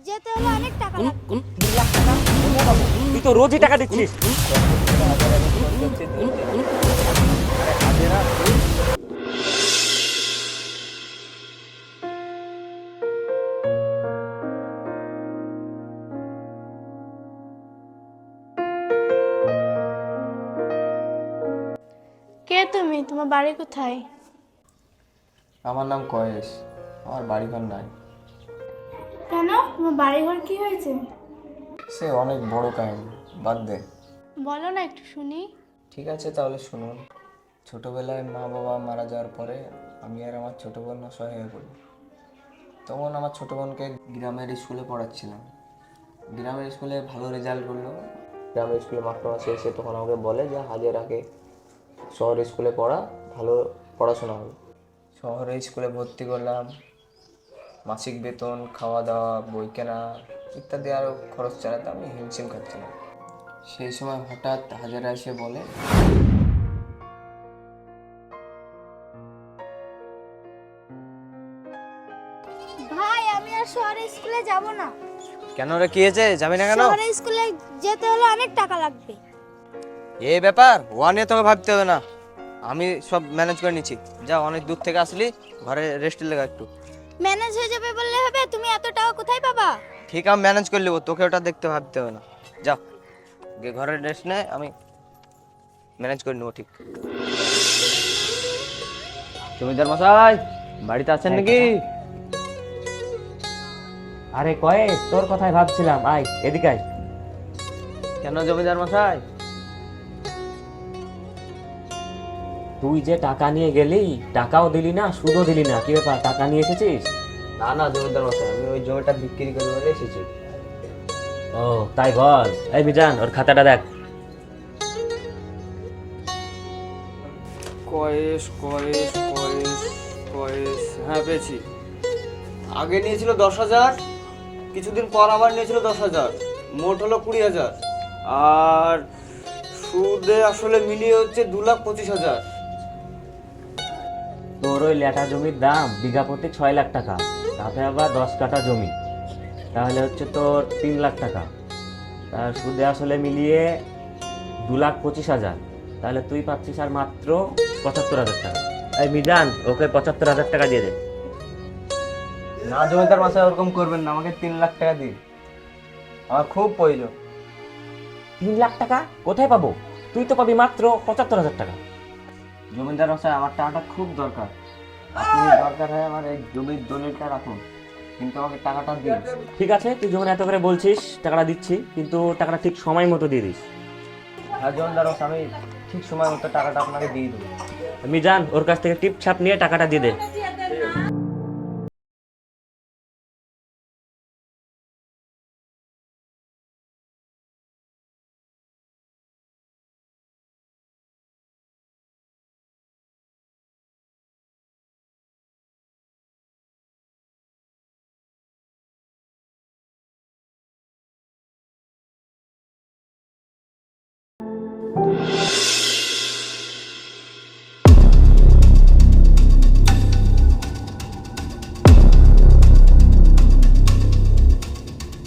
যেতে হলে অনেক টাকা লাগবে। 2 লাখ টাকা কোথায় পাবো? তুই তো রোজই টাকা দিচ্ছিস। কে তুমি? তোমার বাড়ি কোথায়? আমার নাম কয়েস। আমার বাড়িঘর নাই। কেন, তোমার বাড়ি ঘর কি হয়েছে? সে অনেক বড় কাহিনী, বাদ দে। বলো না, একটু শুনি। ঠিক আছে তাহলে শুনুন। ছোটবেলায় মা বাবা মারা যাওয়ার পরে আমি আর আমার ছোটো বোন অসহায় হয়ে পড়ি। তখন আমার ছোটো বোনকে গ্রামের স্কুলে পড়াচ্ছিলাম। গ্রামের স্কুলে ভালো রেজাল্ট করলো। গ্রামের স্কুলে মাস্টারমশাই এসে তখন আমাকে বলে যে হাজারাকে শহরের স্কুলে পড়া, ভালো পড়াশোনা হবে। শহরে স্কুলে ভর্তি করলাম। মাসিক বেতন, খাওয়া দাওয়া, বই কেনা ইত্যাদি আরও খরচ চালাতে আমি হিমশিম খাচ্ছিলাম। সেই সময় হঠাৎ হাজারা এসে বলে, ভাই, আমি আর শহরে স্কুলে যাব না। কেন রে, কি হয়েছে? যাবি না কেন? শহরে স্কুলে যেতে হলে অনেক টাকা লাগবে। এই ব্যাপার ওয়া নিয়ে তোকে ভাবতে হবে না, আমি সব ম্যানেজ করে নিচ্ছি। যা, অনেক দূর থেকে আসলি, ঘরে রেস্ট লেগা একটু। ম্যানেজ হয়ে যাবে বললে হবে? তুমি এত টাকা কোথায় পাবা? ঠিক, আমি ম্যানেজ করে নেবো, তোকে ওটা দেখতে ভাবতে হবে না। যা গিয়ে ঘরে রেস্ট নে, আমি ম্যানেজ করে নেবো। ঠিক। জমিদার মশাই বাড়িতে আছেন নাকি? আরে কয়েস, তোর কথাই ভাবছিলাম, আয় এদিকে আয়। কেন জমিদার মশাই? তুই যে টাকা নিয়ে গেলি, টাকাও দিলি না, সুদও দিলি না, কি ব্যাপার? টাকা নিয়ে এসেছিস? না না জমিদার মশাই, আমি ওই জমিটা বিক্রি করে বলে এসেছি। ও তাই বল। এই মিজান, ওর খাতাটা দেখ। কয়েস কয়েস কয়েস কয়েস, হ্যাঁ পেয়েছি। আগে নিয়েছিল 10,000, কিছুদিন পর আবার নিয়েছিল 10,000, মোট হলো 20,000। আর সুদে আসলে মিলিয়ে হচ্ছে 2,25,000। তোর ওই লেটা জমির দাম বিঘা প্রতি 6 লাখ টাকা, তাতে আবার 10 কাঠা জমি, তাহলে হচ্ছে তোর 3 লাখ টাকা। তার সুদে আসলে মিলিয়ে 2,25,000, তাহলে তুই পাচ্ছিস আর মাত্র 75,000 টাকা। এই মিজান, ওকে 75,000 টাকা দিয়ে দে। না জমিদার মশাই, ওরকম করবেন না, আমাকে 3 লাখ টাকা দিন, আমার খুব প্রয়োজন। 3 লাখ টাকা কোথায় পাবো? তুই তো পাবি মাত্র 75,000 টাকা। জমিদার মশাই, আমার টাকাটা খুব দরকার। আপনি দরকার হয় আমার এই জমির দলিলটা রাখুন, কিন্তু আমাকে টাকাটা দিন। ঠিক আছে, তুই যখন এত করে বলছিস, টাকাটা দিচ্ছি, কিন্তু টাকাটা ঠিক সময় মতো দিয়ে দিস। আর জমিদার মশাই, আমি ঠিক সময় মতো টাকাটা আপনাকে দিয়ে দেবো। মিজান, ওর কাছ থেকে টিপ ছাপ নিয়ে টাকাটা দিয়ে দে।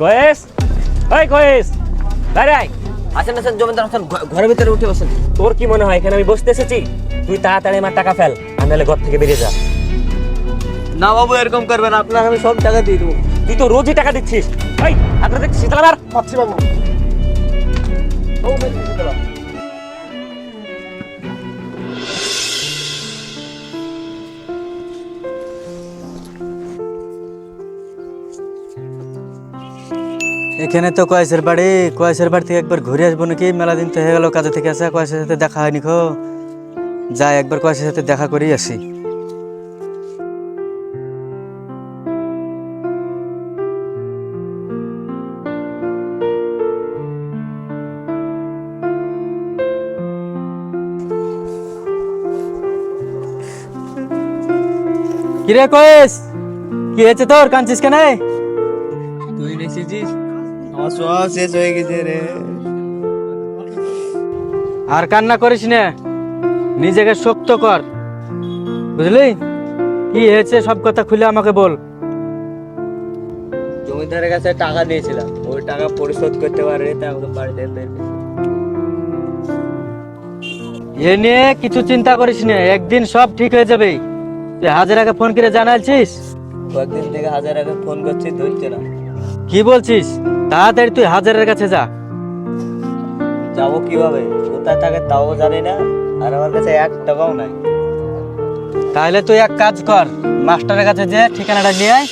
কয়েস, ওই কয়েস, বাইরে আয়। আছেন আছেন জমিদার মশাই, ঘরের ভিতরে উঠে বসেন। তোর কি মনে হয় এখানে আমি বসতে এসেছি? তুই তাড়াতাড়ি আমার টাকা ফেল, আর নাহলে ঘর থেকে বেরিয়ে যা। না বাবু, এরকম করবেন, আপনাকে আমি সব টাকা দিয়ে দেবো। তুই তো রোজই টাকা দিচ্ছিস। ওই আপনার দেখছিস তাহলে পাচ্ছি বাবু। এখানে তো কয়েসের বাড়ি। কয়েসের বাড়ি থেকে একবার ঘুরে আসবো নাকি? মেলা দিন তো হয়ে গেল কাজে থেকে আসা, কয়েসের সাথে দেখা হয়নি। যাই একবার কয়েসের সাথে দেখা করেই আসি। কিরে কয়েস, কি হয়েছে তোর? কাঁদছিস কেন? তুই এসেছিস, আমার সব শেষ হয়ে গেছে রে। আর কান্না করিস না, নিজেকে শক্ত কর, বুঝলি? কি হয়েছে সব কথা খুলে আমাকে বল। জমিদার ধারে কাছে টাকা নিয়েছিলাম, ওই টাকা পরিশোধ করতে পারিনি, তাই আমাকে বাড়িতে বের করে এ নিয়ে কিছু চিন্তা করিস না, একদিন সব ঠিক হয়ে যাবে। তুই হাজারাকে ফোন করে জানাচ্ছিস? কয়েকদিন থেকে হাজারাকে ফোন করছি, ধরছে না। কি বলছিস? তাড়াতাড়ি তুই হাজারের কাছে যা। যাবো কিভাবে, কোথায় থাকে তাও জানি না, আর আমার কাছে 1 টাকাও নাই। তাহলে তুই এক কাজ কর, মাস্টারের কাছে যে ঠিকানাটা নিয়ে আয়।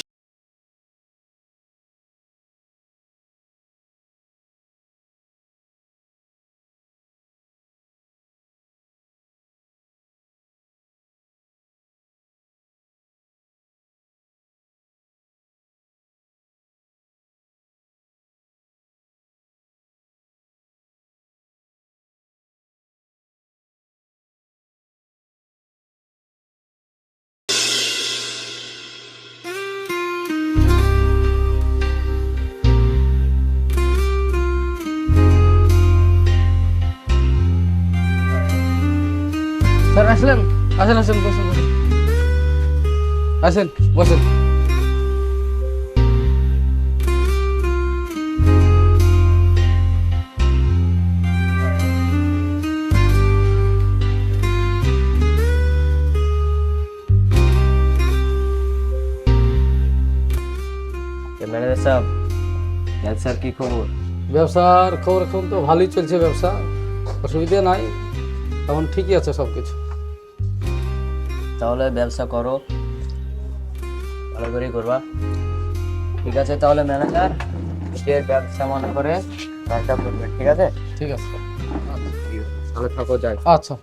স্যার আসলেন? আসেন আসেন, বসেন বসেন, আসেন বসেন। ম্যানেজার সাহেব, ব্যবসার কি খবর? ব্যবসার খবর এখন তো ভালোই চলছে, ব্যবসা অসুবিধা নাই, এখন ঠিকই আছে সব কিছু। তাহলে ব্যবসা করো, ভালো করেই করবা। ঠিক আছে তাহলে ম্যানেজার, নিজের ব্যবসা মনে করে কাজটা করবেন, ঠিক আছে? ঠিক আছে, তাহলে থাকো, যাই। আচ্ছা।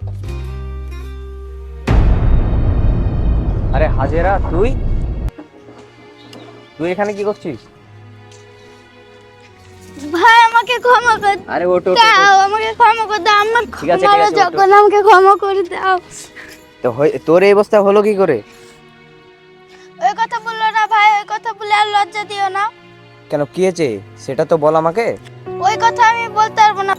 আরে হাজেরা, তুই তুই এখানে কি করছিস? ভাই আমাকে ক্ষমা করে আরে ওটো দাও, আমাকে ক্ষমা করে দাও, আমার ঠিক আছে, ক্ষমা ঠিক আছে, যখন আমাকে ক্ষমা করে দাও। তো তোর এই অবস্থা হলো কি করে? ওই কথা বললো না ভাই, ওই কথা বলে আর লজ্জা দিও না। কেন, কি হয়েছে সেটা তো বল আমাকে। ওই কথা আমি বলতে পারবো না।